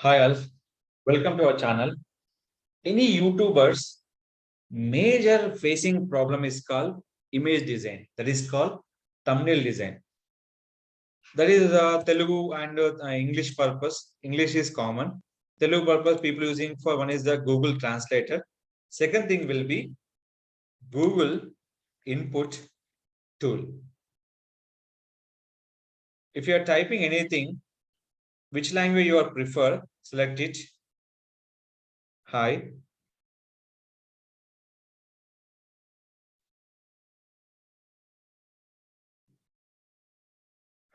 Hi Alf, welcome to our channel. Any YouTubers major facing problem is called image design. That is called thumbnail design. That is Telugu and English purpose. English is common. Telugu purpose people using for one is the Google Translator. Second thing will be Google Input Tool. If you are typing anything, which language you are prefer, select it. Hi.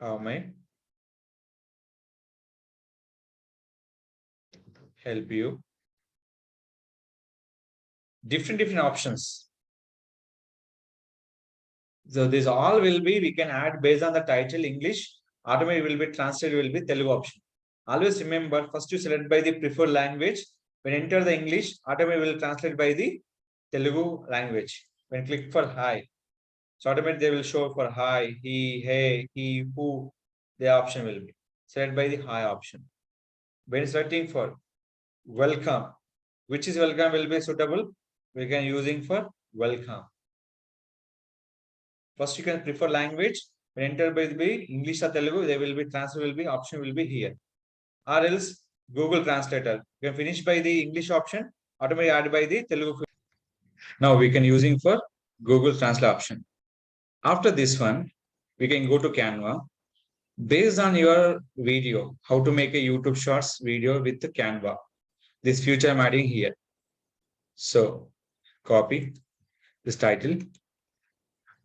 How may I help you? Different options. So this all will be, we can add based on the title English, automatically will be translated will be Telugu option. Always remember, first you select by the preferred language. When enter the English, automatically will translate by the Telugu language. When click for hi, so automatically they will show for hi, he, hey, he, who, the option will be. Select by the hi option. When selecting for welcome, which is welcome will be suitable, we can using for welcome. First, you can prefer language. When enter by the English or Telugu, they will be transfer will be option will be here. Or else Google Translator. You can finish by the English option, automatically add by the Telugu. Now we can using for Google Translate option. After this one, we can go to Canva. Based on your video, how to make a YouTube Shorts video with the Canva. This future I'm adding here. So copy this title.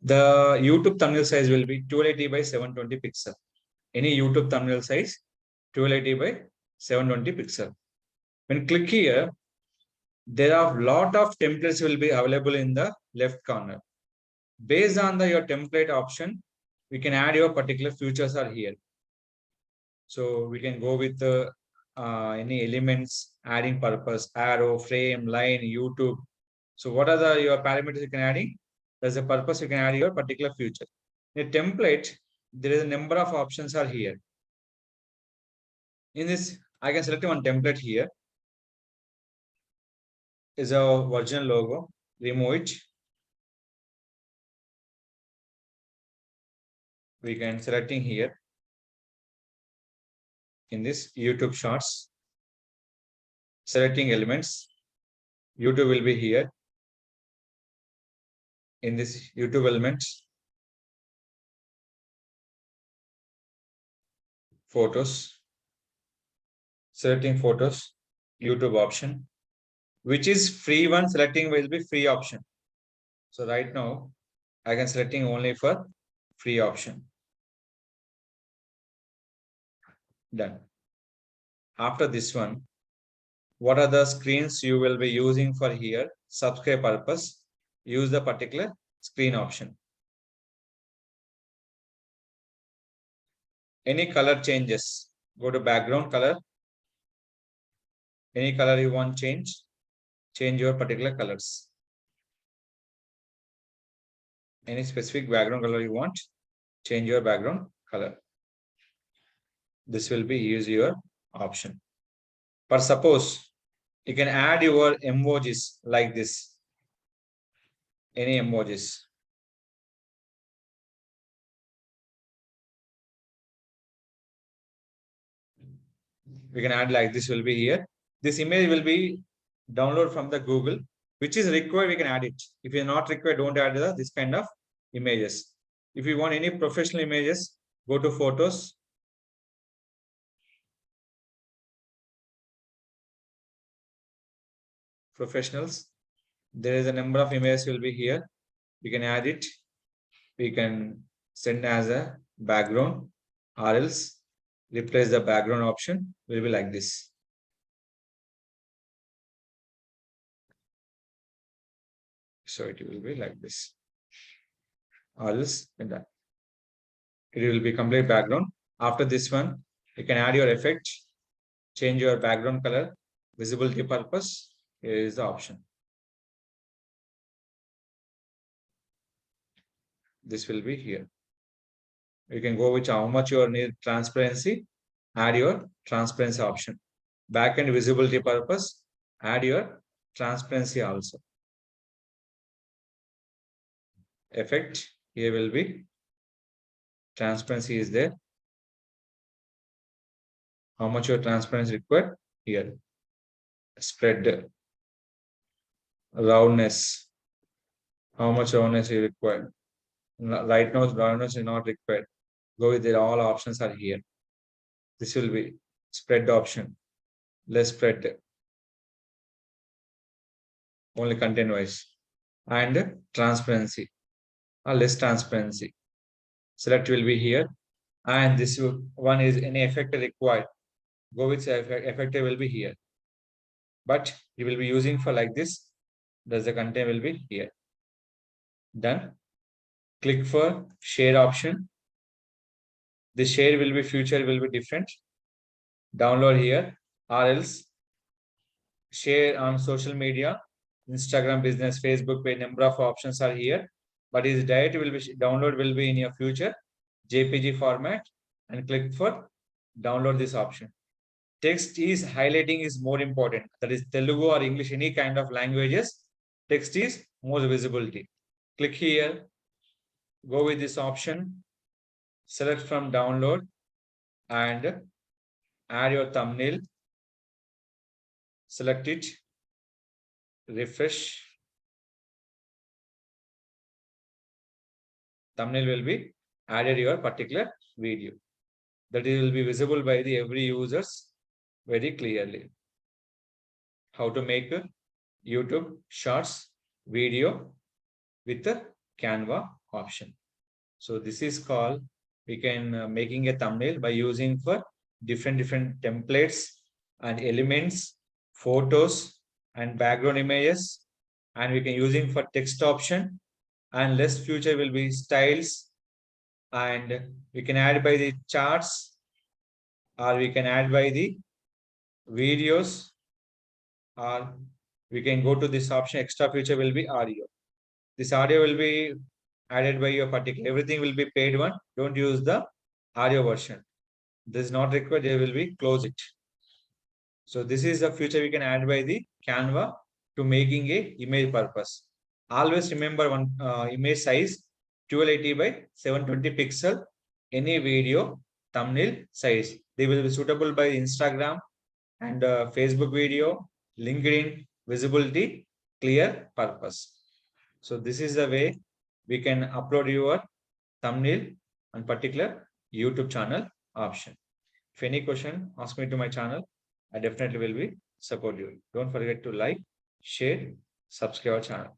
The YouTube thumbnail size will be 1280 by 720 pixel. Any YouTube thumbnail size 1280 by 720 pixel. When click here, there are lot of templates will be available in the left corner. Based on your template option, we can add your particular features are here. So we can go with any elements, adding purpose, arrow, frame, line, YouTube. So what are your parameters you can adding? There's a purpose you can add your particular feature. In a template, there is a number of options are here. In this, I can select one template here. Is a original logo. Remove it. We can selecting here. In this YouTube Shorts, selecting elements. YouTube will be here. In this YouTube elements, photos, selecting photos, YouTube option, which is free one, selecting will be free option. So right now, I can selecting only for free option. Done. After this one, what are the screens you will be using for here? Subscribe purpose, use the particular screen option. Any color changes, go to background color. Any color you want change your particular colors. Any specific background color you want, change your background color. This will be use your option. But suppose you can add your emojis like this. Any emojis. We can add like this will be here. This image will be download from the Google, which is required, we can add it. If you're not required, don't add this kind of images. If you want any professional images, go to photos. Professionals. There is a number of images will be here. We can add it. We can send as a background or else replace the background option will be like this. So it will be like this. Or else it will be complete background. After this one, you can add your effect, change your background color, visibility purpose. Here is the option. This will be here. You can go with how much you need transparency, add your transparency option. backend visibility purpose, add your transparency also. Effect here will be transparency is there. How much your transparency required here. Spread roundness. How much roundness you require. Right now, roundness is not required. Go with it. All options are here. This will be spread option. Less spread. Only content wise. And transparency. Less transparency. Select will be here. And this one is any effect required. Go with effect will be here. But you will be using for like this. Thus the content will be here. Done. Click for share option. The share will be future will be different. Download here or else share on social media, Instagram business, Facebook page, number of options are here. But is direct will be download will be in your future JPG format and click for download this option. Text is highlighting is more important. That is Telugu or English, any kind of languages. Text is more visibility. Click here. Go with this option. Select from download and add your thumbnail. Select it. Refresh. Thumbnail will be added your particular video. That will be visible by the every users very clearly. How to make a YouTube Shorts video with the Canva option. So this is called we can making a thumbnail by using for different templates and elements, photos and background images, and we can using for text option, and less future will be styles, and we can add by the charts or we can add by the videos, or we can go to this option. Extra feature will be audio. This audio will be added by your particular, everything will be paid one. Don't use the audio version. This is not required. They will be close it. So this is the feature we can add by the Canva to making a image purpose. Always remember one image size 1280 by 720 pixel. Any video thumbnail size. They will be suitable by Instagram and Facebook video, LinkedIn, visibility, clear purpose. So this is the way we can upload your thumbnail on particular YouTube channel option. If any question, ask me to my channel. I definitely will be support you. Don't forget to like, share, subscribe our channel.